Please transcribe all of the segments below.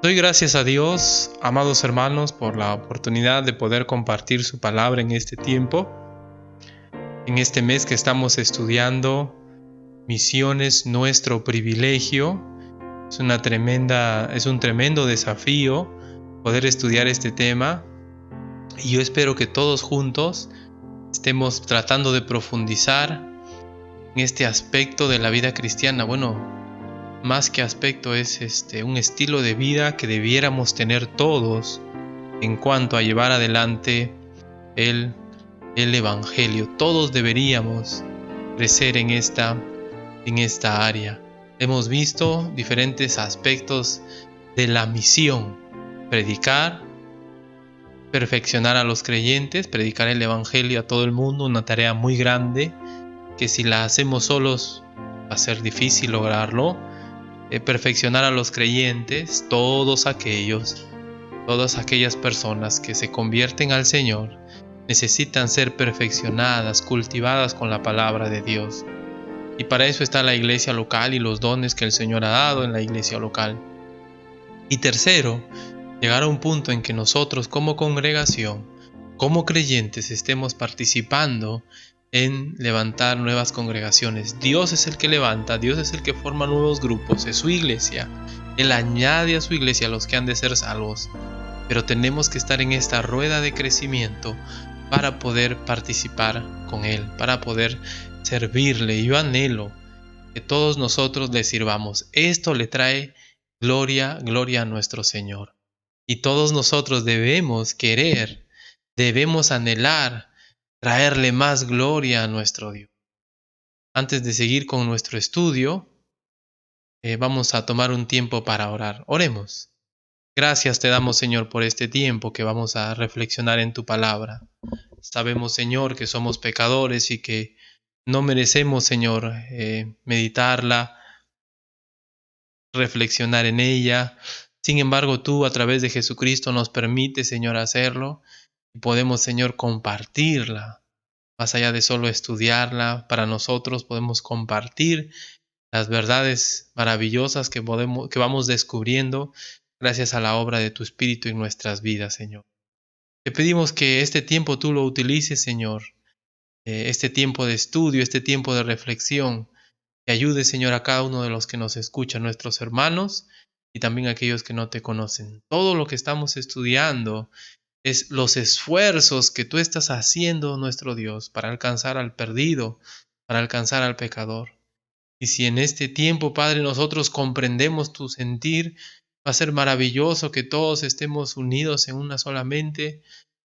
Doy gracias a Dios, amados hermanos, por la oportunidad de poder compartir su palabra en este tiempo, en este mes que estamos estudiando Misiones, nuestro privilegio. Es un tremendo desafío poder estudiar este tema, y yo espero que todos juntos estemos tratando de profundizar en este aspecto de la vida cristiana. Bueno, más que aspecto es un estilo de vida que debiéramos tener todos en cuanto a llevar adelante el, el Evangelio. Todos deberíamos crecer en esta área. Hemos visto diferentes aspectos de la misión: predicar, perfeccionar a los creyentes, predicar el Evangelio a todo el mundo, una tarea muy grande que si la hacemos solos va a ser difícil lograrlo. Perfeccionar a los creyentes, todas aquellas personas que se convierten al Señor necesitan ser perfeccionadas, cultivadas con la palabra de Dios. Y para eso está la iglesia local y los dones que el Señor ha dado en la iglesia local. Y tercero, llegar a un punto en que nosotros como congregación, como creyentes, estemos participando en levantar nuevas congregaciones. Dios es el que levanta, Dios es el que forma nuevos grupos, es su iglesia. Él añade a su iglesia a los que han de ser salvos. Pero tenemos que estar en esta rueda de crecimiento para poder participar con Él, para poder servirle. Yo anhelo que todos nosotros le sirvamos. Esto le trae gloria a nuestro Señor. Y todos nosotros debemos anhelar traerle más gloria a nuestro Dios. Antes de seguir con nuestro estudio, vamos a tomar un tiempo para orar. Oremos. Gracias te damos, Señor, por este tiempo que vamos a reflexionar en tu palabra. Sabemos, Señor, que somos pecadores y que no merecemos, Señor, meditarla, reflexionar en ella. Sin embargo, tú a través de Jesucristo nos permites, Señor, hacerlo, y podemos, Señor, compartirla. Más allá de solo estudiarla, para nosotros podemos compartir las verdades maravillosas que vamos descubriendo gracias a la obra de tu Espíritu en nuestras vidas, Señor. Te pedimos que este tiempo tú lo utilices, Señor, este tiempo de estudio, este tiempo de reflexión, que ayude, Señor, a cada uno de los que nos escuchan, nuestros hermanos y también a aquellos que no te conocen. Todo lo que estamos estudiando es los esfuerzos que tú estás haciendo, nuestro Dios, para alcanzar al perdido, para alcanzar al pecador. Y si en este tiempo, Padre, nosotros comprendemos tu sentir, va a ser maravilloso que todos estemos unidos en una sola mente,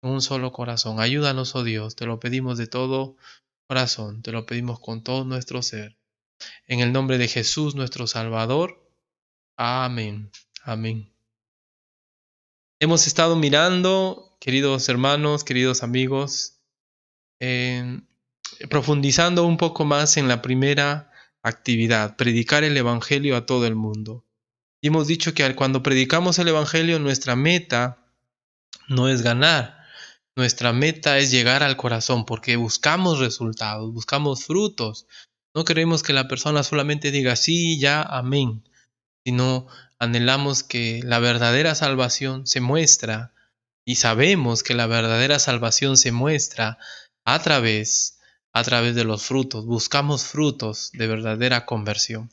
en un solo corazón. Ayúdanos, oh Dios, te lo pedimos de todo corazón, te lo pedimos con todo nuestro ser. En el nombre de Jesús, nuestro Salvador. Amén. Amén. Hemos estado mirando, queridos hermanos, queridos amigos, profundizando un poco más en la primera actividad: predicar el Evangelio a todo el mundo. Y hemos dicho que cuando predicamos el Evangelio, nuestra meta no es ganar, nuestra meta es llegar al corazón, porque buscamos resultados, buscamos frutos. No queremos que la persona solamente diga sí, ya, amén, sino anhelamos que la verdadera salvación se muestra, y sabemos que la verdadera salvación se muestra a través, a través de los frutos. Buscamos frutos de verdadera conversión.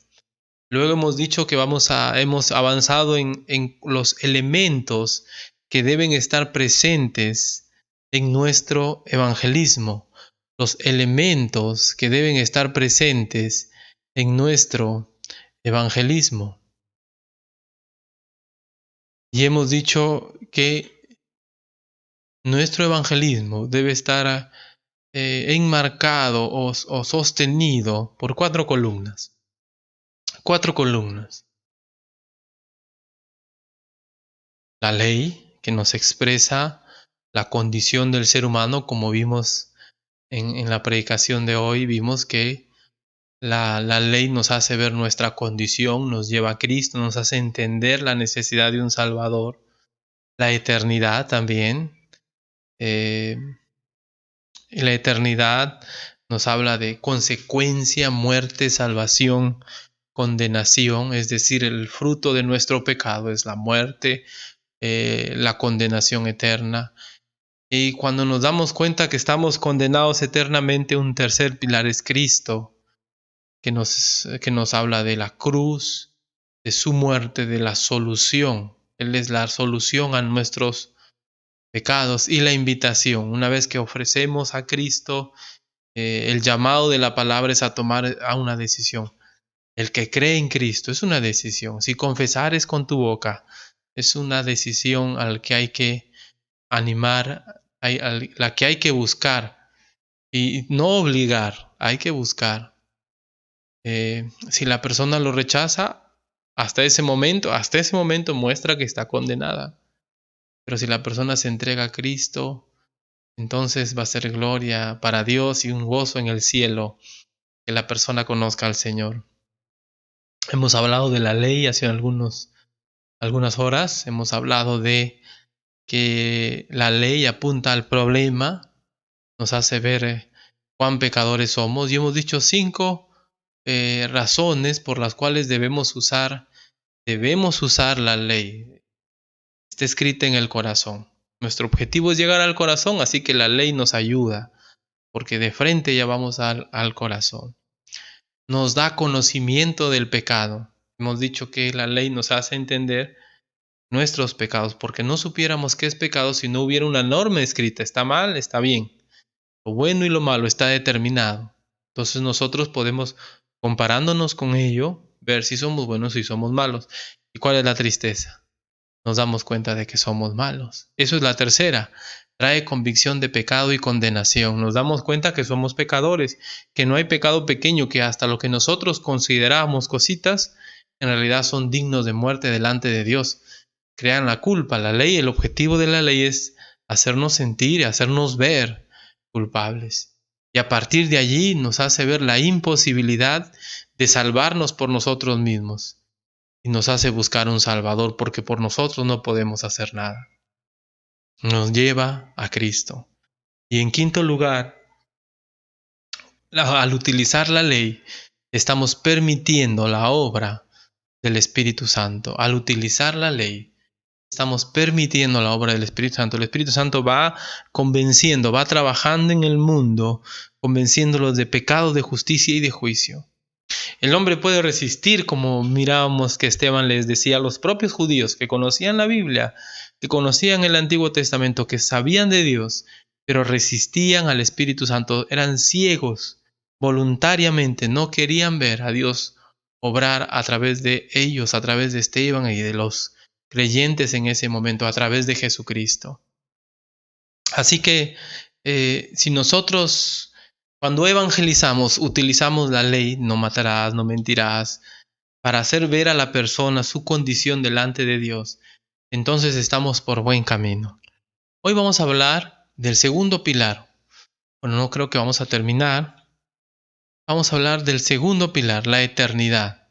Luego hemos dicho que hemos avanzado en los elementos que deben estar presentes en nuestro evangelismo, los elementos que deben estar presentes en nuestro evangelismo. Y hemos dicho que nuestro evangelismo debe estar enmarcado o sostenido por cuatro columnas. Cuatro columnas. La ley, que nos expresa la condición del ser humano, como vimos en la predicación de hoy. Vimos que la ley nos hace ver nuestra condición, nos lleva a Cristo, nos hace entender la necesidad de un Salvador. La eternidad también. Y la eternidad nos habla de consecuencia, muerte, salvación. condenación, es decir, el fruto de nuestro pecado es la muerte, la condenación eterna. Y cuando nos damos cuenta que estamos condenados eternamente, un tercer pilar es Cristo, que nos habla de la cruz, de su muerte, de la solución. Él es la solución a nuestros pecados y la invitación. Una vez que ofrecemos a Cristo, el llamado de la palabra es a tomar a una decisión. El que cree en Cristo es una decisión. Si confesares con tu boca, es una decisión al que hay que animar, la que hay que buscar y no obligar, hay que buscar. Si la persona lo rechaza, hasta ese momento muestra que está condenada. Pero si la persona se entrega a Cristo, entonces va a ser gloria para Dios y un gozo en el cielo que la persona conozca al Señor. Hemos hablado de la ley hace algunas horas. Hemos hablado de que la ley apunta al problema, nos hace ver cuán pecadores somos y hemos dicho 5 razones por las cuales debemos usar la ley. Está escrita en el corazón. Nuestro objetivo es llegar al corazón, así que la ley nos ayuda, porque de frente ya vamos al corazón. Nos da conocimiento del pecado. Hemos dicho que la ley nos hace entender nuestros pecados, porque no supiéramos qué es pecado si no hubiera una norma escrita. Está mal, está bien. Lo bueno y lo malo está determinado. Entonces nosotros podemos, comparándonos con ello, ver si somos buenos o si somos malos. ¿Y cuál es la tristeza? Nos damos cuenta de que somos malos. Eso es la tercera. Trae convicción de pecado y condenación. Nos damos cuenta que somos pecadores, que no hay pecado pequeño, que hasta lo que nosotros consideramos cositas, en realidad son dignos de muerte delante de Dios. Crean la culpa. La ley, el objetivo de la ley es hacernos sentir, hacernos ver culpables. Y a partir de allí nos hace ver la imposibilidad de salvarnos por nosotros mismos. Y nos hace buscar un Salvador porque por nosotros no podemos hacer nada. Nos lleva a Cristo. Y en quinto lugar, al utilizar la ley, estamos permitiendo la obra del Espíritu Santo. Al utilizar la ley, estamos permitiendo la obra del Espíritu Santo. El Espíritu Santo va convenciendo, va trabajando en el mundo, convenciéndolos de pecado, de justicia y de juicio. El hombre puede resistir, como mirábamos que Esteban les decía a los propios judíos que conocían la Biblia, que conocían el Antiguo Testamento, que sabían de Dios, pero resistían al Espíritu Santo, eran ciegos voluntariamente, no querían ver a Dios obrar a través de ellos, a través de Esteban y de los creyentes en ese momento, a través de Jesucristo. Así que si nosotros cuando evangelizamos, utilizamos la ley, no matarás, no mentirás, para hacer ver a la persona su condición delante de Dios, entonces estamos por buen camino. Hoy vamos a hablar del segundo pilar. Bueno, no creo que vamos a terminar. Vamos a hablar del segundo pilar, la eternidad.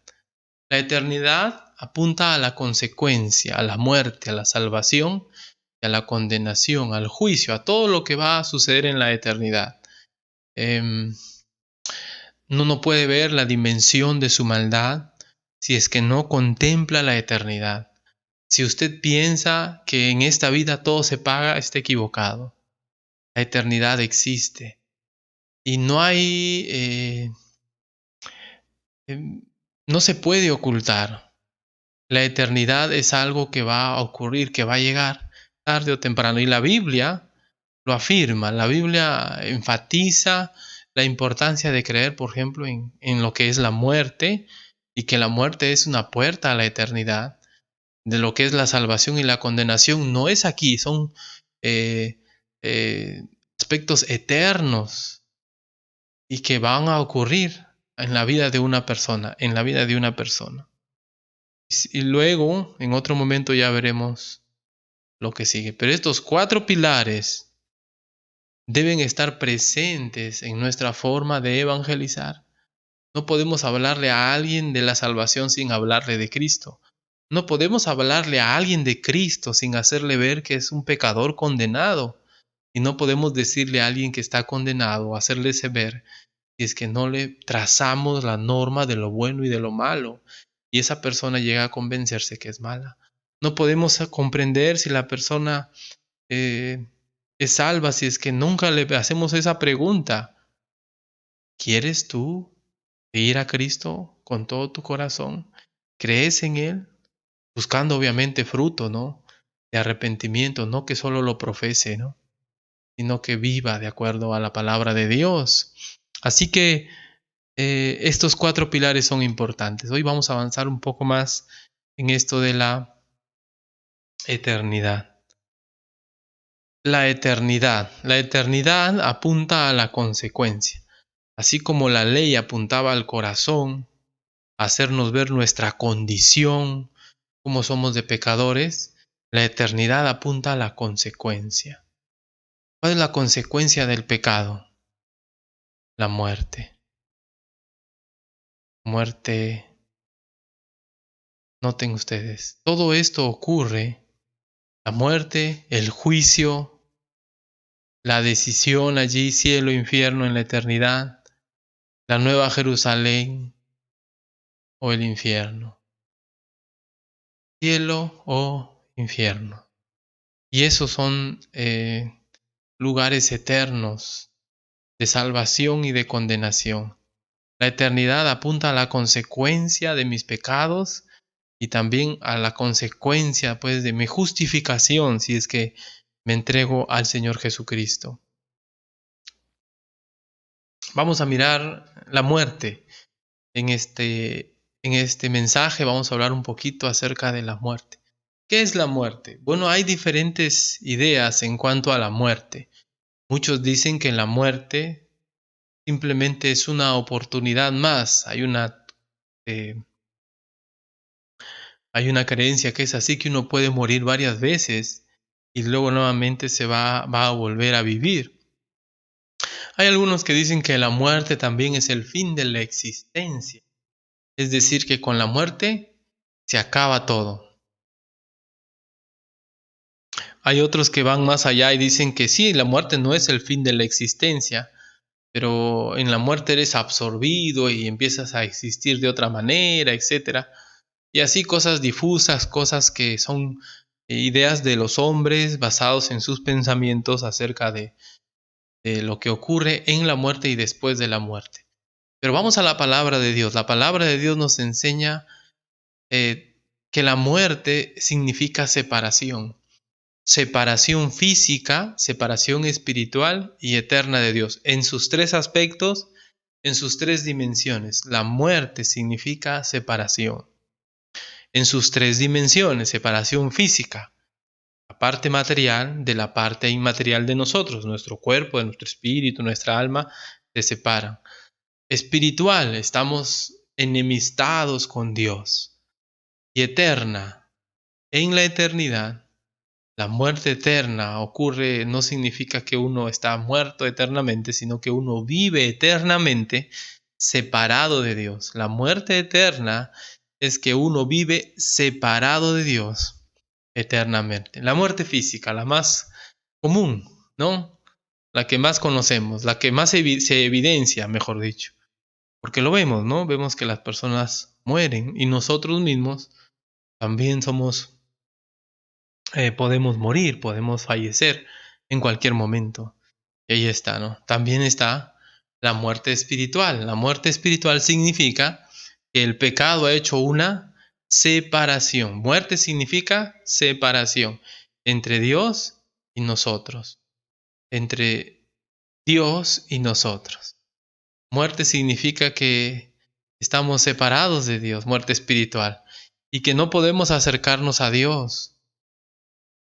La eternidad apunta a la consecuencia, a la muerte, a la salvación, y a la condenación, al juicio, a todo lo que va a suceder en la eternidad. Uno no puede ver la dimensión de su maldad si es que no contempla la eternidad. Si usted piensa que en esta vida todo se paga, está equivocado. La eternidad existe y no se puede ocultar. La eternidad es algo que va a ocurrir, que va a llegar tarde o temprano. Y la Biblia lo afirma. La Biblia enfatiza la importancia de creer, por ejemplo, en lo que es la muerte y que la muerte es una puerta a la eternidad. De lo que es la salvación y la condenación no es aquí, son eh, eh, aspectos eternos y que van a ocurrir en la vida de una persona, en la vida de una persona. Y luego, en otro momento ya veremos lo que sigue. Pero estos 4 pilares deben estar presentes en nuestra forma de evangelizar. No podemos hablarle a alguien de la salvación sin hablarle de Cristo. No podemos hablarle a alguien de Cristo sin hacerle ver que es un pecador condenado. Y no podemos decirle a alguien que está condenado o hacerle ver si es que no le trazamos la norma de lo bueno y de lo malo, y esa persona llega a convencerse que es mala. No podemos comprender si la persona es salva si es que nunca le hacemos esa pregunta. ¿Quieres tú ir a Cristo con todo tu corazón? ¿Crees en Él? Buscando obviamente fruto, ¿no? De arrepentimiento, no que solo lo profese, ¿no? Sino que viva de acuerdo a la palabra de Dios. Así que estos 4 pilares son importantes. Hoy vamos a avanzar un poco más en esto de la eternidad. La eternidad. La eternidad apunta a la consecuencia. Así como la ley apuntaba al corazón, a hacernos ver nuestra condición, como somos de pecadores, la eternidad apunta a la consecuencia. ¿Cuál es la consecuencia del pecado? La muerte. Muerte. Noten ustedes, todo esto ocurre, la muerte, el juicio, la decisión allí, cielo, infierno en la eternidad, la nueva Jerusalén o el infierno. Cielo o infierno. Y esos son lugares eternos de salvación y de condenación. La eternidad apunta a la consecuencia de mis pecados y también a la consecuencia, pues, de mi justificación si es que me entrego al Señor Jesucristo. Vamos a mirar la muerte. En este mensaje vamos a hablar un poquito acerca de la muerte. ¿Qué es la muerte? Bueno, hay diferentes ideas en cuanto a la muerte. Muchos dicen que la muerte simplemente es una oportunidad más. Hay una creencia que es así, que uno puede morir varias veces y luego nuevamente va a volver a vivir. Hay algunos que dicen que la muerte también es el fin de la existencia. Es decir, que con la muerte se acaba todo. Hay otros que van más allá y dicen que sí, la muerte no es el fin de la existencia, pero en la muerte eres absorbido y empiezas a existir de otra manera, etcétera. Y así cosas difusas, cosas que son ideas de los hombres basados en sus pensamientos acerca de lo que ocurre en la muerte y después de la muerte. Pero vamos a la palabra de Dios. La palabra de Dios nos enseña que la muerte significa separación. Separación física, separación espiritual y eterna de Dios. En sus 3 aspectos, en sus 3 dimensiones. La muerte significa separación. En sus 3 dimensiones, separación física, la parte material de la parte inmaterial de nosotros, nuestro cuerpo, de nuestro espíritu, nuestra alma, se separan. Espiritual, estamos enemistados con Dios. Y eterna, en la eternidad, la muerte eterna ocurre, no significa que uno está muerto eternamente, sino que uno vive eternamente separado de Dios. La muerte eterna es que uno vive separado de Dios eternamente. La muerte física, la más común, ¿no? La que más conocemos, la que más se evidencia, mejor dicho. Porque lo vemos, ¿no? Vemos que las personas mueren y nosotros mismos también podemos morir, podemos fallecer en cualquier momento. Y ahí está, ¿no? También está la muerte espiritual. La muerte espiritual significa que el pecado ha hecho una separación. Muerte significa separación entre Dios y nosotros. Entre Dios y nosotros. Muerte significa que estamos separados de Dios, muerte espiritual, y que no podemos acercarnos a Dios.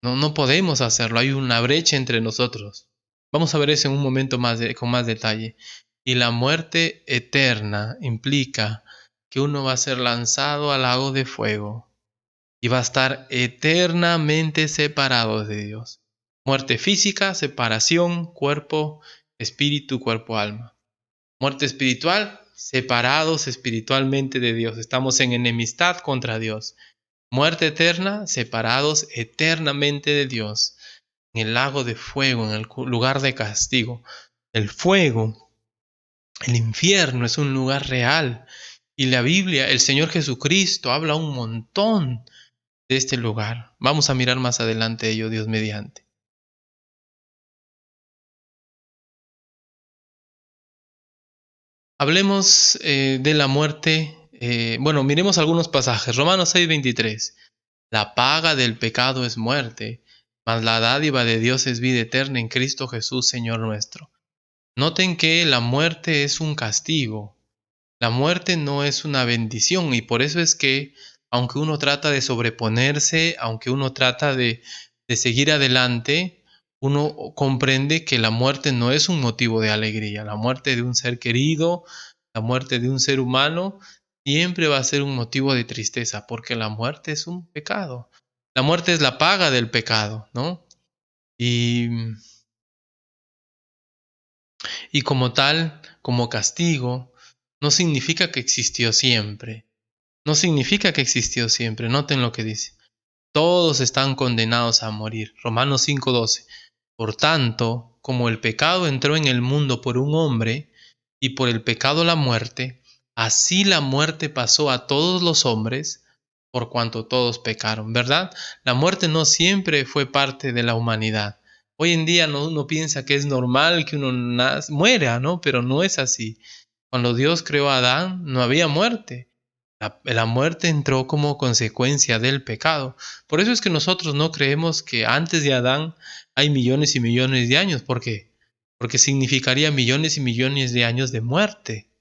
No podemos hacerlo, hay una brecha entre nosotros. Vamos a ver eso en un momento con más detalle. Y la muerte eterna implica que uno va a ser lanzado al lago de fuego y va a estar eternamente separado de Dios. Muerte física, separación, cuerpo, espíritu, cuerpo, alma. Muerte espiritual, separados espiritualmente de Dios. Estamos en enemistad contra Dios. Muerte eterna, separados eternamente de Dios, en el lago de fuego, en el lugar de castigo. El fuego El infierno es un lugar real. Y la Biblia, el Señor Jesucristo, habla un montón de este lugar. Vamos a mirar más adelante ello, Dios mediante. Hablemos de la muerte. Bueno, miremos algunos pasajes. Romanos 6:23. La paga del pecado es muerte, mas la dádiva de Dios es vida eterna en Cristo Jesús, Señor nuestro. Noten que la muerte es un castigo. La muerte no es una bendición y por eso es que, aunque uno trata de sobreponerse, aunque uno trata de seguir adelante, uno comprende que la muerte no es un motivo de alegría. La muerte de un ser querido, la muerte de un ser humano, siempre va a ser un motivo de tristeza, porque la muerte es un pecado. La muerte es la paga del pecado, ¿no? Y, y como tal, como castigo, no significa que existió siempre. No significa que existió siempre. Noten lo que dice. Todos están condenados a morir. Romanos 5:12. Por tanto, como el pecado entró en el mundo por un hombre, y por el pecado la muerte, así la muerte pasó a todos los hombres, por cuanto todos pecaron, ¿verdad? La muerte no siempre fue parte de la humanidad. Hoy en día uno piensa que es normal que uno muera, ¿no? Pero no es así. Cuando Dios creó a Adán, no había muerte. La muerte entró como consecuencia del pecado. Por eso es que nosotros no creemos que antes de Adán hay millones y millones de años. ¿Por qué? Porque significaría millones y millones de años de muerte.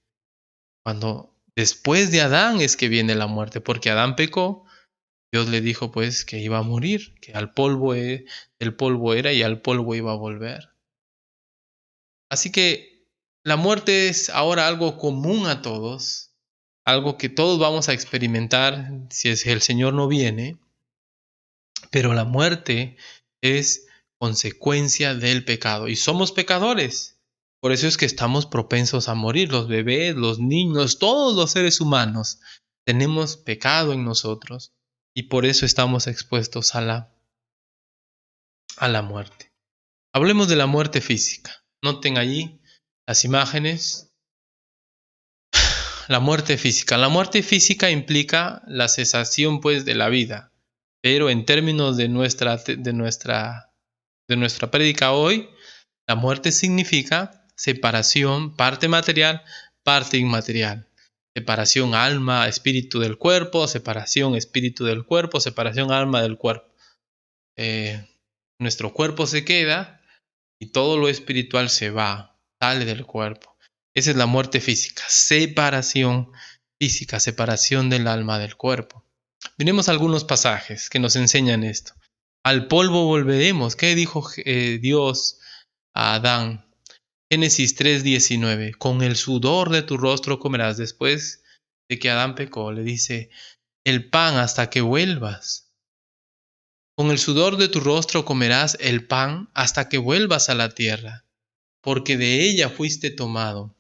Cuando después de Adán es que viene la muerte, porque Adán pecó, Dios le dijo pues que iba a morir, que al polvo del polvo era y al polvo iba a volver. Así que la muerte es ahora algo común a todos, algo que todos vamos a experimentar si es que el Señor no viene, pero la muerte es consecuencia del pecado y somos pecadores. Por eso es que estamos propensos a morir, los bebés, los niños, todos los seres humanos. Tenemos pecado en nosotros y por eso estamos expuestos a la muerte. Hablemos de la muerte física. Noten allí las imágenes. La muerte física. La muerte física implica la cesación pues de la vida, pero en términos de nuestra prédica hoy, la muerte significa separación, parte material, parte inmaterial. Separación alma, espíritu del cuerpo, separación espíritu del cuerpo, separación alma del cuerpo. Nuestro cuerpo se queda y todo lo espiritual se va, sale del cuerpo. Esa es la muerte física, separación física, separación del alma del cuerpo. Miremos algunos pasajes que nos enseñan esto. Al polvo volveremos. ¿Qué dijo Dios a Adán? Génesis 3:19. Con el sudor de tu rostro comerás. Después de que Adán pecó, le dice, el pan hasta que vuelvas. Con el sudor de tu rostro comerás el pan hasta que vuelvas a la tierra, porque de ella fuiste tomado,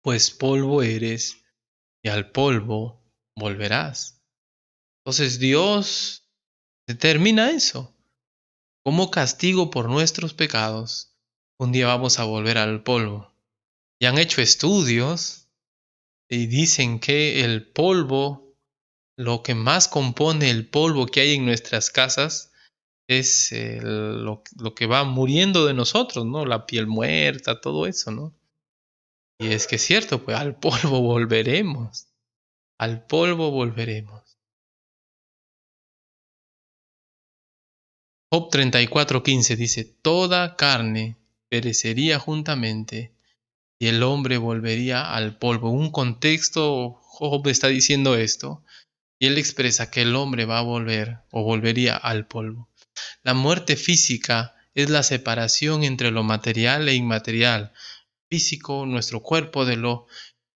pues polvo eres y al polvo volverás. Entonces Dios determina eso. Como castigo por nuestros pecados, un día vamos a volver al polvo. Y han hecho estudios y dicen que el polvo, lo que más compone el polvo que hay en nuestras casas, es lo que va muriendo de nosotros, ¿no? La piel muerta, todo eso, ¿no? Y es que es cierto, pues al polvo volveremos, al polvo volveremos. Job 34:15 dice, toda carne perecería juntamente y el hombre volvería al polvo. En un contexto, Job está diciendo esto y él expresa que el hombre va a volver o volvería al polvo. La muerte física es la separación entre lo material e inmaterial. Físico, nuestro cuerpo, de lo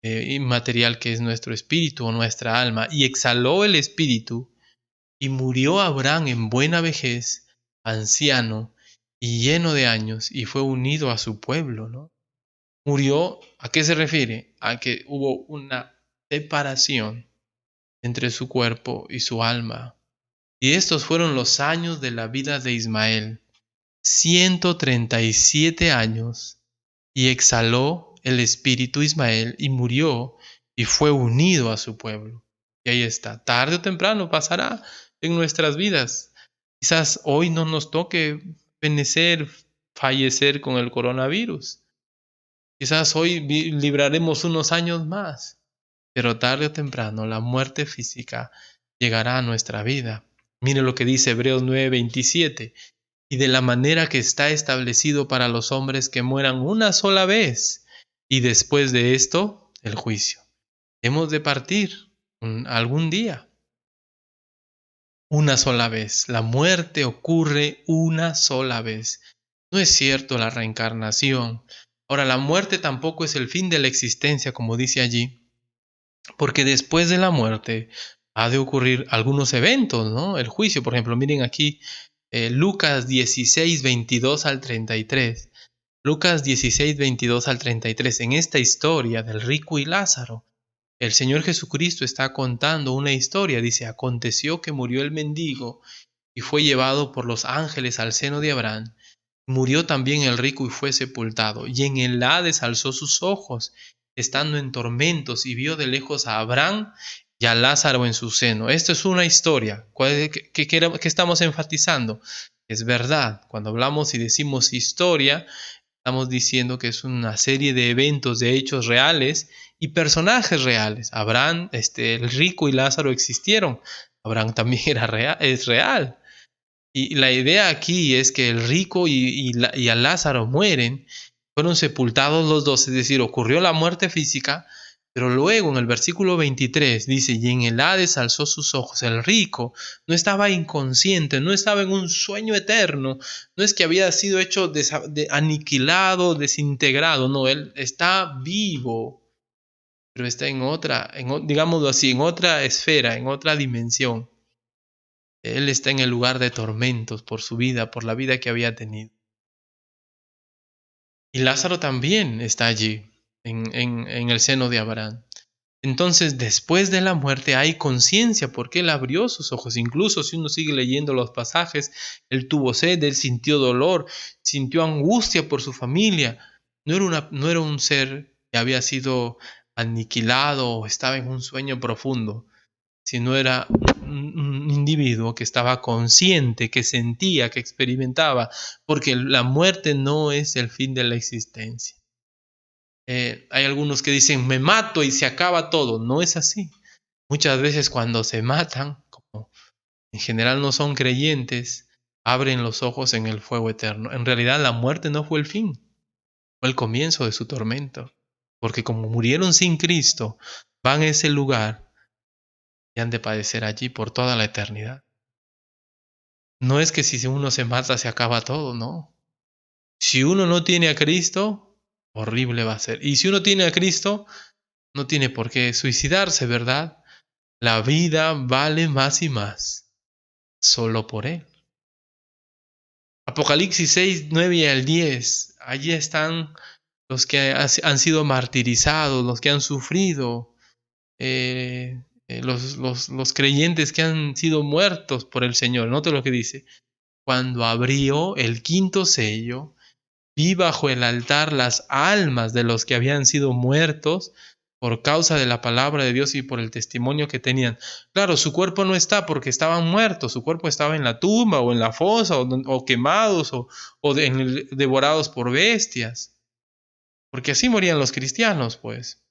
inmaterial que es nuestro espíritu o nuestra alma. Y exhaló el espíritu y murió Abraham en buena vejez, anciano y lleno de años, y fue unido a su pueblo, ¿no? Murió, ¿a qué se refiere? A que hubo una separación entre su cuerpo y su alma. Y estos fueron los años de la vida de Ismael, 137 años, y exhaló el espíritu Ismael y murió y fue unido a su pueblo. Y ahí está, tarde o temprano pasará en nuestras vidas. Quizás hoy no nos toque fenecer, fallecer con el coronavirus. Quizás hoy libraremos unos años más, pero tarde o temprano la muerte física llegará a nuestra vida. Mire lo que dice Hebreos 9:27. Y de la manera que está establecido para los hombres que mueran una sola vez, y después de esto, el juicio. Hemos de partir algún día, una sola vez. La muerte ocurre una sola vez. No es cierto la reencarnación. Ahora, la muerte tampoco es el fin de la existencia, como dice allí, porque después de la muerte ha de ocurrir algunos eventos, ¿no? El juicio, por ejemplo, miren aquí Lucas 16, 22 al 33. Lucas 16, 22 al 33. En esta historia del rico y Lázaro, el Señor Jesucristo está contando una historia. Dice, aconteció que murió el mendigo y fue llevado por los ángeles al seno de Abraham. Murió también el rico y fue sepultado. Y en el Hades alzó sus ojos, estando en tormentos, y vio de lejos a Abraham y a Lázaro en su seno. Esto es una historia. ¿Qué estamos enfatizando? Es verdad, cuando hablamos y decimos historia, estamos diciendo que es una serie de eventos, de hechos reales y personajes reales. Abraham, el rico y Lázaro existieron. Abraham también es real. Y la idea aquí es que el rico y a Lázaro mueren, fueron sepultados los dos, es decir, ocurrió la muerte física, pero luego en el versículo 23 dice, y en el Hades alzó sus ojos. El rico no estaba inconsciente, no estaba en un sueño eterno, no es que había sido hecho aniquilado, desintegrado, no, él está vivo, pero está en otra, digámoslo así, en otra esfera, en otra dimensión. Él está en el lugar de tormentos por su vida, por la vida que había tenido. Y Lázaro también está allí, en el seno de Abraham. Entonces, después de la muerte hay conciencia porque él abrió sus ojos. Incluso si uno sigue leyendo los pasajes, él tuvo sed, él sintió dolor, sintió angustia por su familia. No era un ser que había sido aniquilado o estaba en un sueño profundo, sino era un individuo que estaba consciente, que sentía, que experimentaba, porque la muerte no es el fin de la existencia. Hay algunos que dicen, me mato y se acaba todo. No es así. Muchas veces cuando se matan, como en general no son creyentes, abren los ojos en el fuego eterno. En realidad la muerte no fue el fin, fue el comienzo de su tormento. Porque como murieron sin Cristo, van a ese lugar y han de padecer allí por toda la eternidad. No es que si uno se mata se acaba todo, no. Si uno no tiene a Cristo, horrible va a ser. Y si uno tiene a Cristo, no tiene por qué suicidarse, ¿verdad? La vida vale más y más, solo por Él. Apocalipsis 6, 9 y al 10. Allí están los que han sido martirizados, los que han sufrido, los creyentes que han sido muertos por el Señor. Note lo que dice. Cuando abrió el quinto sello, vi bajo el altar las almas de los que habían sido muertos por causa de la palabra de Dios y por el testimonio que tenían. Claro, su cuerpo no está porque estaban muertos, su cuerpo estaba en la tumba o en la fosa o quemados devorados por bestias, porque así morían los cristianos, pues.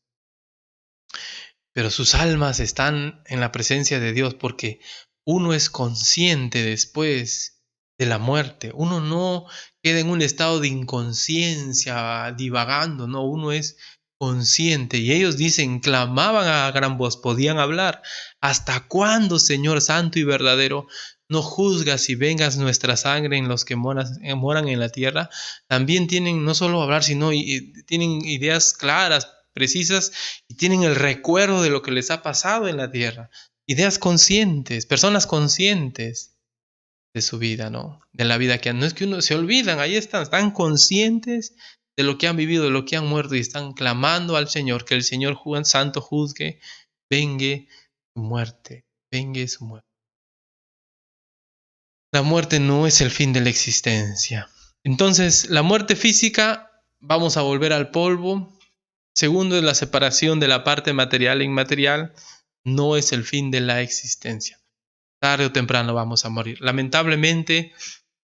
Pero sus almas están en la presencia de Dios porque uno es consciente después de la muerte. Uno no queda en un estado de inconsciencia divagando, no, uno es consciente. Y ellos dicen, clamaban a gran voz, podían hablar. ¿Hasta cuándo, Señor Santo y verdadero, no juzgas y vengas nuestra sangre en los que moran en la tierra? También tienen no solo hablar, sino tienen ideas claras, precisas, y tienen el recuerdo de lo que les ha pasado en la tierra. Ideas conscientes, personas conscientes de su vida, ¿no? De la vida que han. No es que uno se olvidan, ahí están conscientes de lo que han vivido, de lo que han muerto y están clamando al Señor, que el Señor Santo juzgue, vengue su muerte, vengue su muerte. La muerte no es el fin de la existencia. Entonces, la muerte física, vamos a volver al polvo, Segundo es la separación de la parte material e inmaterial. No es el fin de la existencia. Tarde o temprano vamos a morir. Lamentablemente,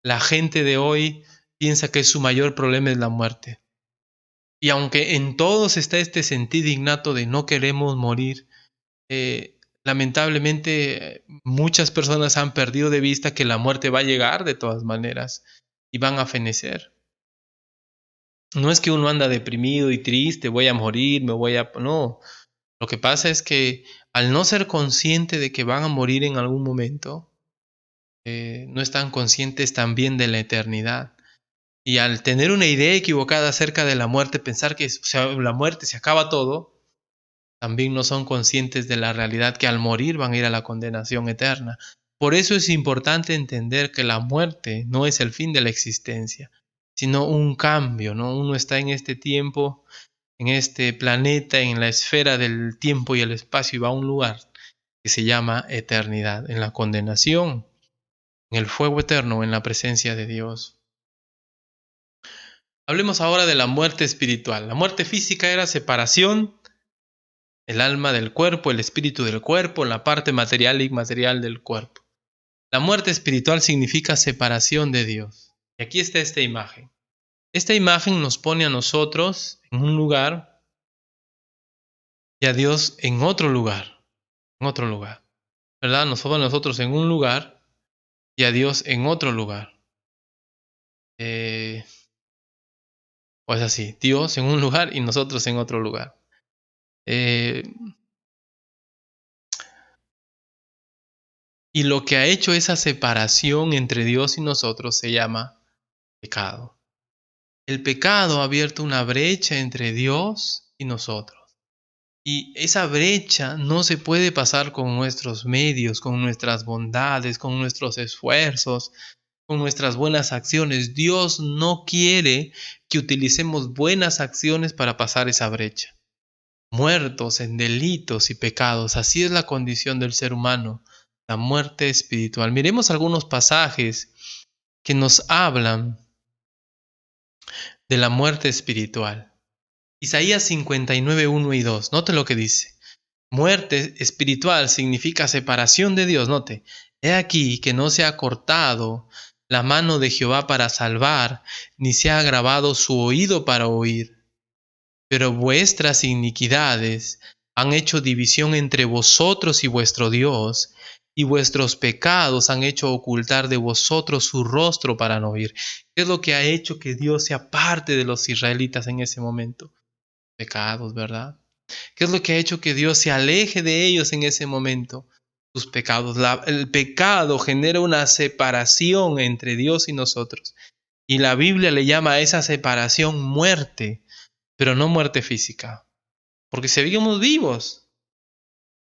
la gente de hoy piensa que su mayor problema es la muerte. Y aunque en todos está este sentido innato de no queremos morir, lamentablemente muchas personas han perdido de vista que la muerte va a llegar de todas maneras y van a fenecer. No es que uno anda deprimido y triste, voy a morir, me voy a... No, lo que pasa es que al no ser consciente de que van a morir en algún momento, no están conscientes también de la eternidad. Y al tener una idea equivocada acerca de la muerte, pensar que la muerte se acaba todo, también no son conscientes de la realidad que al morir van a ir a la condenación eterna. Por eso es importante entender que la muerte no es el fin de la existencia, sino un cambio, ¿no? Uno está en este tiempo, en este planeta, en la esfera del tiempo y el espacio y va a un lugar que se llama eternidad, en la condenación, en el fuego eterno, en la presencia de Dios. Hablemos ahora de la muerte espiritual. La muerte física era separación, el alma del cuerpo, el espíritu del cuerpo, la parte material e inmaterial del cuerpo. La muerte espiritual significa separación de Dios. Y aquí está esta imagen. Esta imagen nos pone a nosotros en un lugar y a Dios en otro lugar. En otro lugar. ¿Verdad? Nos pone a nosotros en un lugar y a Dios en otro lugar. Pues así, Dios en un lugar y nosotros en otro lugar. Y lo que ha hecho esa separación entre Dios y nosotros se llama pecado. El pecado ha abierto una brecha entre Dios y nosotros. Y esa brecha no se puede pasar con nuestros medios, con nuestras bondades, con nuestros esfuerzos, con nuestras buenas acciones. Dios no quiere que utilicemos buenas acciones para pasar esa brecha. Muertos en delitos y pecados, así es la condición del ser humano, la muerte espiritual. Miremos algunos pasajes que nos hablan de la muerte espiritual. Isaías 59, 1 y 2. Note lo que dice. Muerte espiritual significa separación de Dios. Note, he aquí que no se ha cortado la mano de Jehová para salvar, ni se ha agravado su oído para oír. Pero vuestras iniquidades han hecho división entre vosotros y vuestro Dios, y vuestros pecados han hecho ocultar de vosotros su rostro para no oír. ¿Qué es lo que ha hecho que Dios se aparte de los israelitas en ese momento? Pecados, ¿verdad? ¿Qué es lo que ha hecho que Dios se aleje de ellos en ese momento? Sus pecados. El pecado genera una separación entre Dios y nosotros. Y la Biblia le llama a esa separación muerte, pero no muerte física. Porque seguimos vivos.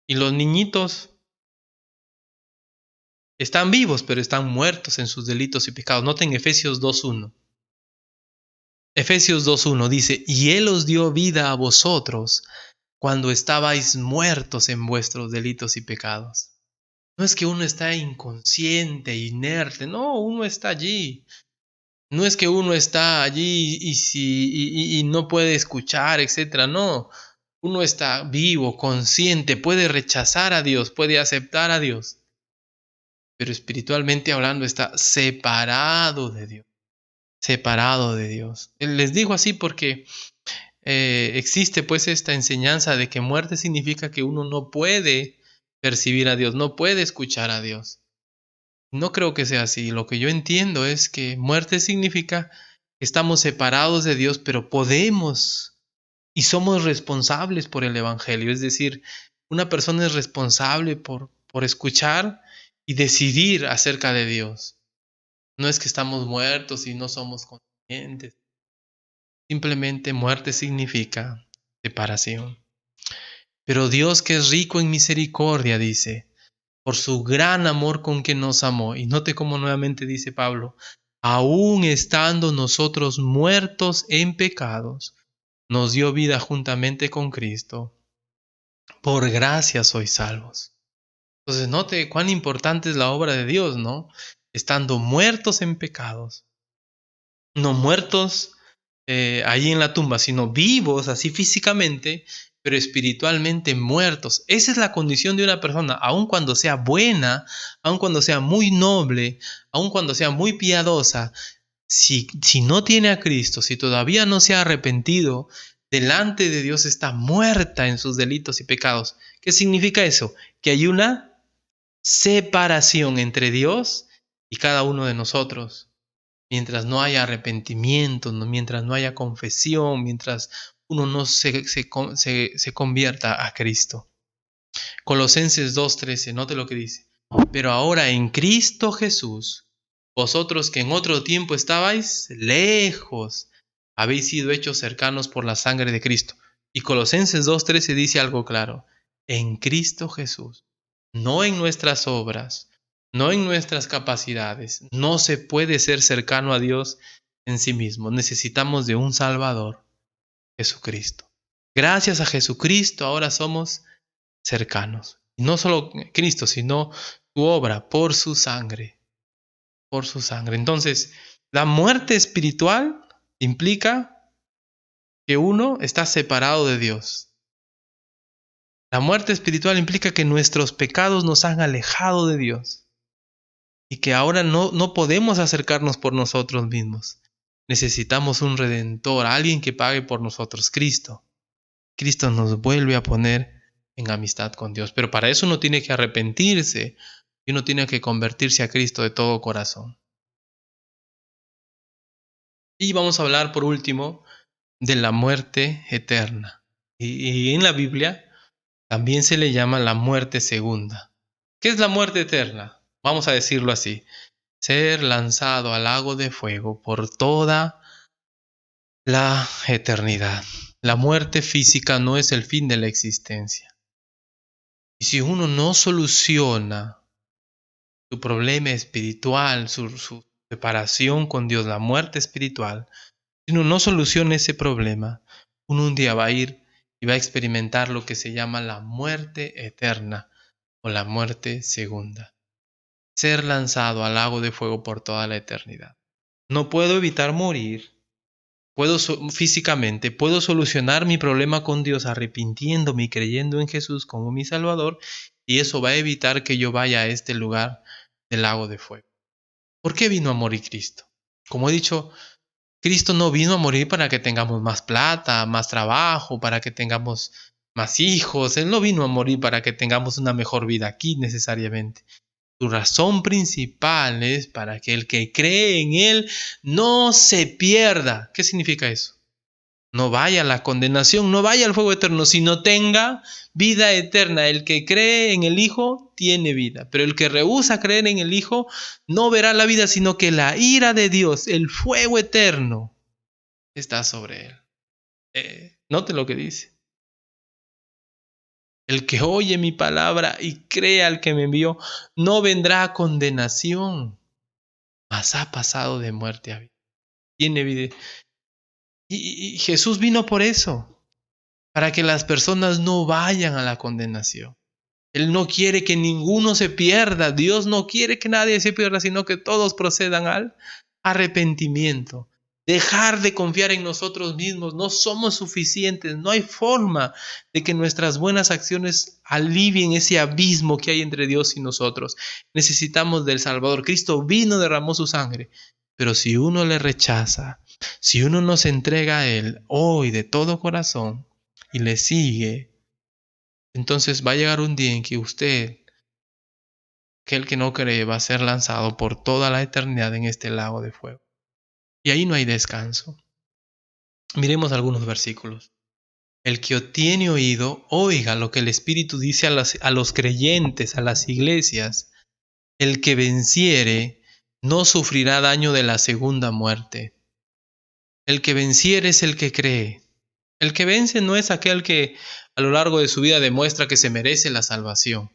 Y los niñitos están vivos, pero están muertos en sus delitos y pecados. Noten Efesios 2.1. Efesios 2.1 dice, y Él os dio vida a vosotros cuando estabais muertos en vuestros delitos y pecados. No es que uno está inconsciente, inerte, no, uno está allí. No es que uno está allí y no puede escuchar, etcétera. No, uno está vivo, consciente, puede rechazar a Dios, puede aceptar a Dios, pero espiritualmente hablando está separado de Dios, separado de Dios. Les digo así porque existe pues esta enseñanza de que muerte significa que uno no puede percibir a Dios, no puede escuchar a Dios. No creo que sea así. Lo que yo entiendo es que muerte significa que estamos separados de Dios, pero podemos y somos responsables por el Evangelio. Es decir, una persona es responsable por escuchar y decidir acerca de Dios. No es que estamos muertos y no somos conscientes. Simplemente muerte significa separación. Pero Dios, que es rico en misericordia, dice, por su gran amor con que nos amó. Y note cómo nuevamente dice Pablo, aun estando nosotros muertos en pecados, nos dio vida juntamente con Cristo. Por gracia sois salvos. Entonces note cuán importante es la obra de Dios, ¿no? Estando muertos en pecados. No muertos ahí en la tumba, sino vivos, así físicamente, pero espiritualmente muertos. Esa es la condición de una persona, aun cuando sea buena, aun cuando sea muy noble, aun cuando sea muy piadosa. Si no tiene a Cristo, si todavía no se ha arrepentido, delante de Dios está muerta en sus delitos y pecados. ¿Qué significa eso? Que hay una separación entre Dios y cada uno de nosotros. Mientras no haya arrepentimiento, mientras no haya confesión, mientras uno no se convierta a Cristo. Colosenses 2:13, note lo que dice. Pero ahora en Cristo Jesús, vosotros que en otro tiempo estabais lejos, habéis sido hechos cercanos por la sangre de Cristo. Y Colosenses 2:13 dice algo claro. En Cristo Jesús, no en nuestras obras, no en nuestras capacidades. No se puede ser cercano a Dios en sí mismo. Necesitamos de un Salvador, Jesucristo. Gracias a Jesucristo ahora somos cercanos. Y no solo Cristo, sino su obra por su sangre, por su sangre. Entonces, la muerte espiritual implica que uno está separado de Dios. La muerte espiritual implica que nuestros pecados nos han alejado de Dios y que ahora no podemos acercarnos por nosotros mismos. Necesitamos un redentor, alguien que pague por nosotros, Cristo. Cristo nos vuelve a poner en amistad con Dios, pero para eso uno tiene que arrepentirse y uno tiene que convertirse a Cristo de todo corazón. Y vamos a hablar por último de la muerte eterna. Y en la Biblia también se le llama la muerte segunda. ¿Qué es la muerte eterna? Vamos a decirlo así: ser lanzado al lago de fuego por toda la eternidad. La muerte física no es el fin de la existencia. Y si uno no soluciona su problema espiritual, su separación con Dios, la muerte espiritual, si uno no soluciona ese problema, uno un día va a ir y va a experimentar lo que se llama la muerte eterna o la muerte segunda. Ser lanzado al lago de fuego por toda la eternidad. No puedo evitar morir. Físicamente, puedo solucionar mi problema con Dios arrepintiéndome y creyendo en Jesús como mi Salvador, y eso va a evitar que yo vaya a este lugar del lago de fuego. ¿Por qué vino a morir Cristo? Como he dicho, Cristo no vino a morir para que tengamos más plata, más trabajo, para que tengamos más hijos. Él no vino a morir para que tengamos una mejor vida aquí necesariamente. Su razón principal es para que el que cree en Él no se pierda. ¿Qué significa eso? No vaya a la condenación, no vaya al fuego eterno, sino tenga vida eterna. El que cree en el Hijo tiene vida, pero el que rehúsa creer en el Hijo no verá la vida, sino que la ira de Dios, el fuego eterno, está sobre él. Note lo que dice. El que oye mi palabra y cree al que me envió, no vendrá a condenación, mas ha pasado de muerte a vida. Tiene vida. Y Jesús vino por eso, para que las personas no vayan a la condenación. Él no quiere que ninguno se pierda. Dios no quiere que nadie se pierda, sino que todos procedan al arrepentimiento. Dejar de confiar en nosotros mismos. No somos suficientes. No hay forma de que nuestras buenas acciones alivien ese abismo que hay entre Dios y nosotros. Necesitamos del Salvador. Cristo vino, derramó su sangre. Pero si uno le rechaza, si uno no se entrega a Él hoy de todo corazón y le sigue, entonces va a llegar un día en que usted, aquel que no cree, va a ser lanzado por toda la eternidad en este lago de fuego. Y ahí no hay descanso. Miremos algunos versículos. El que tiene oído, oiga lo que el Espíritu dice a los creyentes, a las iglesias. El que venciere no sufrirá daño de la segunda muerte. El que venciere es el que cree. El que vence no es aquel que a lo largo de su vida demuestra que se merece la salvación.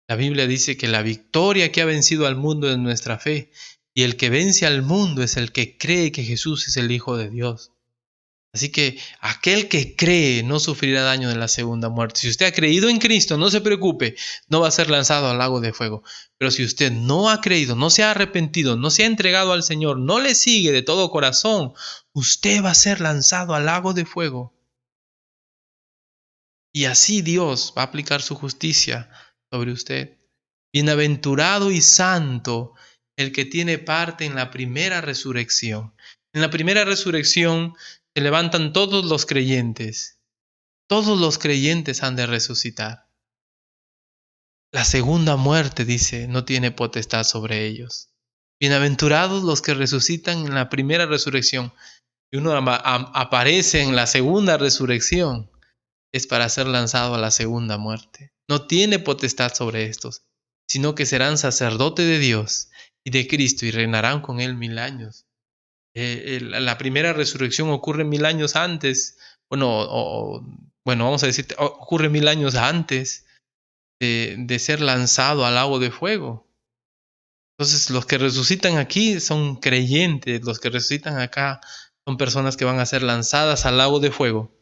La Biblia dice que la victoria que ha vencido al mundo es nuestra fe, y el que vence al mundo es el que cree que Jesús es el Hijo de Dios. Así que aquel que cree no sufrirá daño de la segunda muerte. Si usted ha creído en Cristo, no se preocupe, no va a ser lanzado al lago de fuego. Pero si usted no ha creído, no se ha arrepentido, no se ha entregado al Señor, no le sigue de todo corazón, usted va a ser lanzado al lago de fuego. Y así Dios va a aplicar su justicia sobre usted. Bienaventurado y santo el que tiene parte en la primera resurrección. En la primera resurrección se levantan todos los creyentes. Todos los creyentes han de resucitar. La segunda muerte, dice, no tiene potestad sobre ellos. Bienaventurados los que resucitan en la primera resurrección. Y uno aparece en la segunda resurrección. Es para ser lanzado a la segunda muerte. No tiene potestad sobre estos, sino que serán sacerdotes de Dios y de Cristo y reinarán con Él 1000 años. La primera resurrección ocurre 1000 años antes, bueno, vamos a decir, ocurre 1000 años antes de ser lanzado al lago de fuego. Entonces, los que resucitan aquí son creyentes, los que resucitan acá son personas que van a ser lanzadas al lago de fuego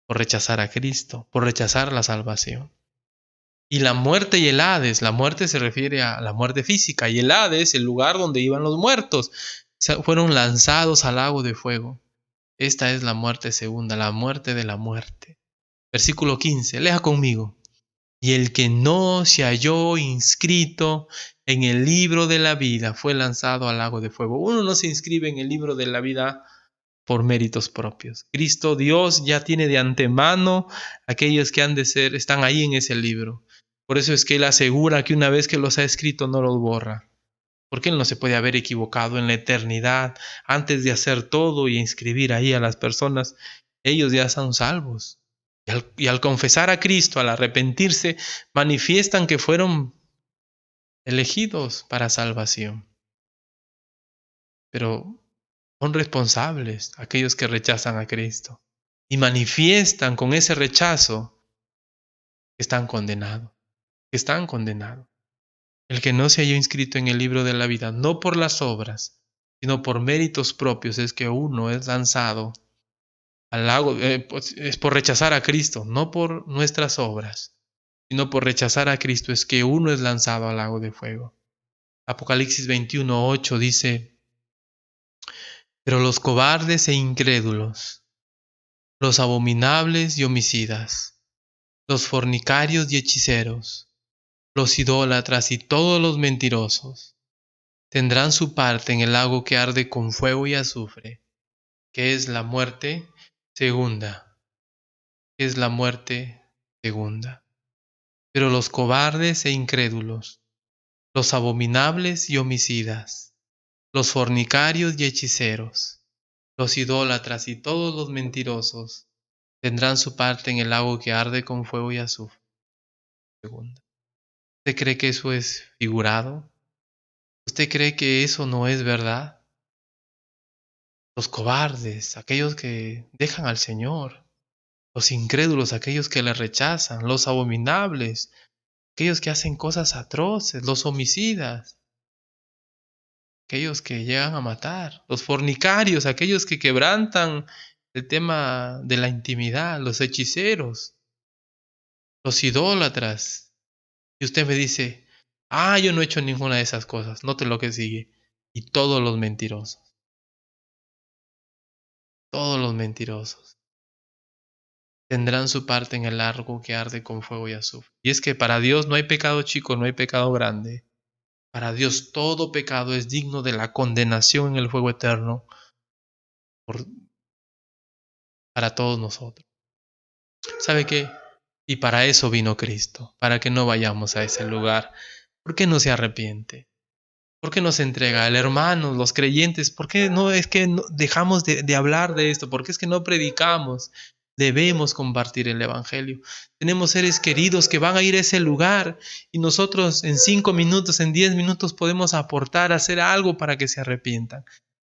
por rechazar a Cristo, por rechazar la salvación. Y la muerte y el Hades, la muerte se refiere a la muerte física, y el Hades, el lugar donde iban los muertos, fueron lanzados al lago de fuego. Esta es la muerte segunda, la muerte de la muerte. Versículo 15, lea conmigo. Y el que no se halló inscrito en el libro de la vida fue lanzado al lago de fuego. Uno no se inscribe en el libro de la vida por méritos propios. Cristo Dios ya tiene de antemano aquellos que han de ser, están ahí en ese libro. Por eso es que Él asegura que una vez que los ha escrito no los borra. Porque Él no se puede haber equivocado en la eternidad antes de hacer todo y inscribir ahí a las personas. Ellos ya son salvos. Y al confesar a Cristo, al arrepentirse, manifiestan que fueron elegidos para salvación. Pero son responsables aquellos que rechazan a Cristo y manifiestan con ese rechazo que están condenados, que están condenados. El que no se halló inscrito en el libro de la vida, no por las obras, sino por méritos propios, es que uno es lanzado al lago, pues, es por rechazar a Cristo, no por nuestras obras, sino por rechazar a Cristo, es que uno es lanzado al lago de fuego. Apocalipsis 21:8 dice, pero los cobardes e incrédulos, los abominables y homicidas, los fornicarios y hechiceros, los idólatras y todos los mentirosos, tendrán su parte en el lago que arde con fuego y azufre, que es la muerte segunda, que es la muerte segunda. Pero los cobardes e incrédulos, los abominables y homicidas, los fornicarios y hechiceros, los idólatras y todos los mentirosos, tendrán su parte en el lago que arde con fuego y azufre. Segunda. ¿Usted cree que eso es figurado? ¿Usted cree que eso no es verdad? Los cobardes, aquellos que dejan al Señor, los incrédulos, aquellos que le rechazan, los abominables, aquellos que hacen cosas atroces, los homicidas, aquellos que llegan a matar, los fornicarios, aquellos que quebrantan el tema de la intimidad, los hechiceros, los idólatras. Y usted me dice, yo no he hecho ninguna de esas cosas, note lo que sigue. Y todos los mentirosos, tendrán su parte en el lago que arde con fuego y azufre. Y es que para Dios no hay pecado chico, no hay pecado grande. Para Dios todo pecado es digno de la condenación en el fuego eterno por, para todos nosotros. ¿Sabe qué? Y para eso vino Cristo, para que no vayamos a ese lugar. ¿Por qué no se arrepiente? ¿Por qué no se entrega? El hermano, los creyentes, ¿por qué no es que dejamos de hablar de esto? ¿Por qué es que no predicamos? Debemos compartir el Evangelio. Tenemos seres queridos que van a ir a ese lugar y nosotros en 5 minutos, en 10 minutos podemos aportar, hacer algo para que se arrepientan.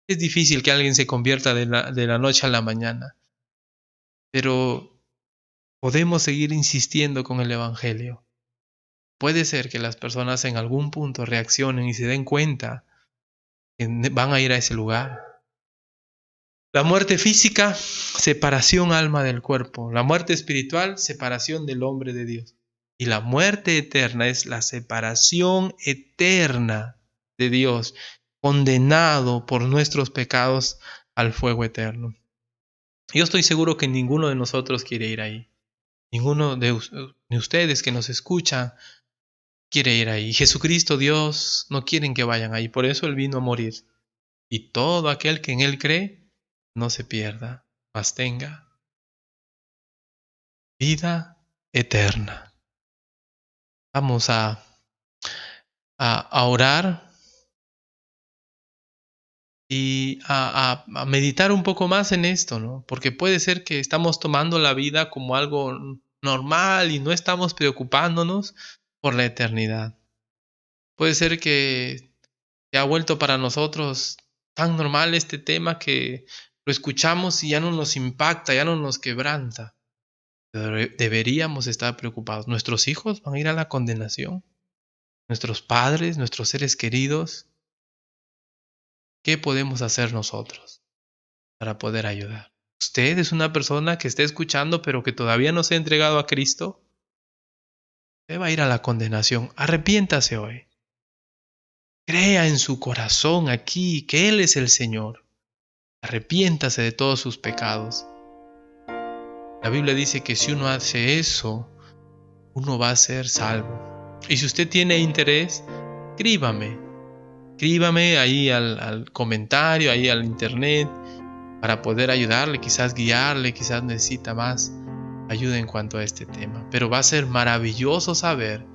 Es difícil que alguien se convierta de la noche a la mañana, pero podemos seguir insistiendo con el Evangelio. Puede ser que las personas en algún punto reaccionen y se den cuenta que van a ir a ese lugar. La muerte física, separación alma del cuerpo. La muerte espiritual, separación del hombre de Dios. Y la muerte eterna es la separación eterna de Dios, condenado por nuestros pecados al fuego eterno. Yo estoy seguro que ninguno de nosotros quiere ir ahí. Ninguno de ustedes que nos escuchan quiere ir ahí. Jesucristo, Dios, no quieren que vayan ahí. Por eso Él vino a morir. Y todo aquel que en Él cree, no se pierda, mas tenga vida eterna. Vamos a orar y a meditar un poco más en esto, ¿no? Porque puede ser que estamos tomando la vida como algo normal y no estamos preocupándonos por la eternidad. Puede ser que se ha vuelto para nosotros tan normal este tema que lo escuchamos y ya no nos impacta, ya no nos quebranta. Deberíamos estar preocupados. ¿Nuestros hijos van a ir a la condenación? ¿Nuestros padres, nuestros seres queridos? ¿Qué podemos hacer nosotros para poder ayudar? ¿Usted es una persona que está escuchando pero que todavía no se ha entregado a Cristo? Usted va a ir a la condenación. Arrepiéntase hoy. Crea en su corazón aquí que Él es el Señor. Arrepiéntase de todos sus pecados. La Biblia dice que si uno hace eso, uno va a ser salvo. Y si usted tiene interés, escríbame ahí al comentario, ahí al internet, para poder ayudarle, quizás guiarle, quizás necesita más ayuda en cuanto a este tema. Pero va a ser maravilloso saber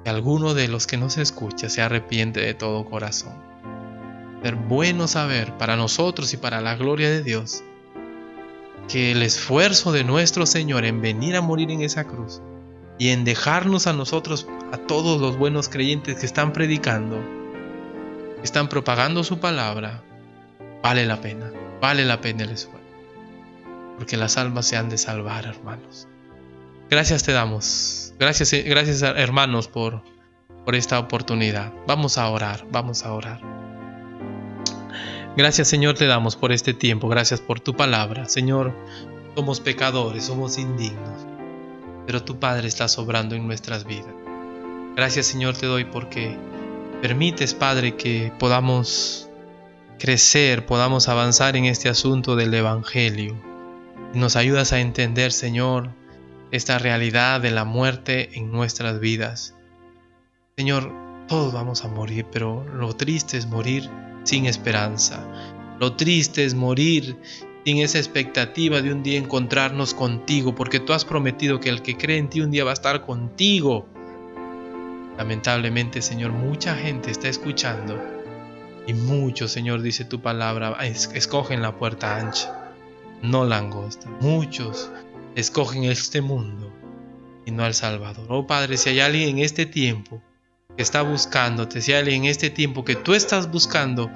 que alguno de los que nos escucha se arrepiente de todo corazón. Va a ser bueno saber para nosotros y para la gloria de Dios que el esfuerzo de nuestro Señor en venir a morir en esa cruz y en dejarnos a nosotros, a todos los buenos creyentes que están predicando, que están propagando su palabra, vale la pena el esfuerzo, porque las almas se han de salvar, hermanos. Gracias te damos, gracias hermanos por esta oportunidad. Vamos a orar. Gracias, Señor, te damos por este tiempo, gracias por tu palabra. Señor, somos pecadores, somos indignos, pero tu Padre está obrando en nuestras vidas. Gracias, Señor, te doy porque permites, Padre, que podamos crecer, podamos avanzar en este asunto del Evangelio. Y nos ayudas a entender, Señor, esta realidad de la muerte en nuestras vidas. Señor, todos vamos a morir, pero lo triste es morir sin esperanza. Lo triste es morir sin esa expectativa de un día encontrarnos contigo, porque tú has prometido que el que cree en ti un día va a estar contigo. Lamentablemente, Señor, mucha gente está escuchando y muchos, Señor, dice tu palabra, escogen la puerta ancha, no la angosta. Muchos escogen este mundo y no al Salvador. Oh Padre, si hay alguien en este tiempo que está buscándote, si hay alguien en este tiempo que tú estás buscando,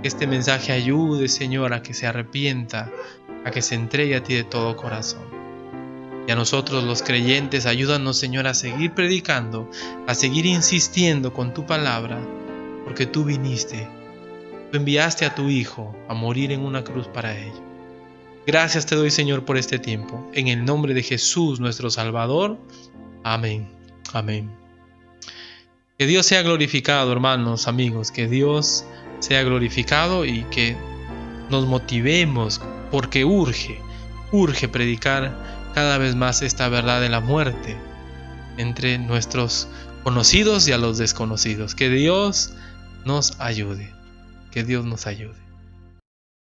que este mensaje ayude, Señor, a que se arrepienta, a que se entregue a ti de todo corazón. Y a nosotros los creyentes, ayúdanos, Señor, a seguir predicando, a seguir insistiendo con tu palabra, porque tú viniste, tú enviaste a tu Hijo a morir en una cruz para ello. Gracias te doy, Señor, por este tiempo. En el nombre de Jesús, nuestro Salvador. Amén. Amén. Que Dios sea glorificado, hermanos, amigos. Que Dios sea glorificado y que nos motivemos, porque urge predicar cada vez más esta verdad de la muerte entre nuestros conocidos y a los desconocidos. Que Dios nos ayude. Que Dios nos ayude.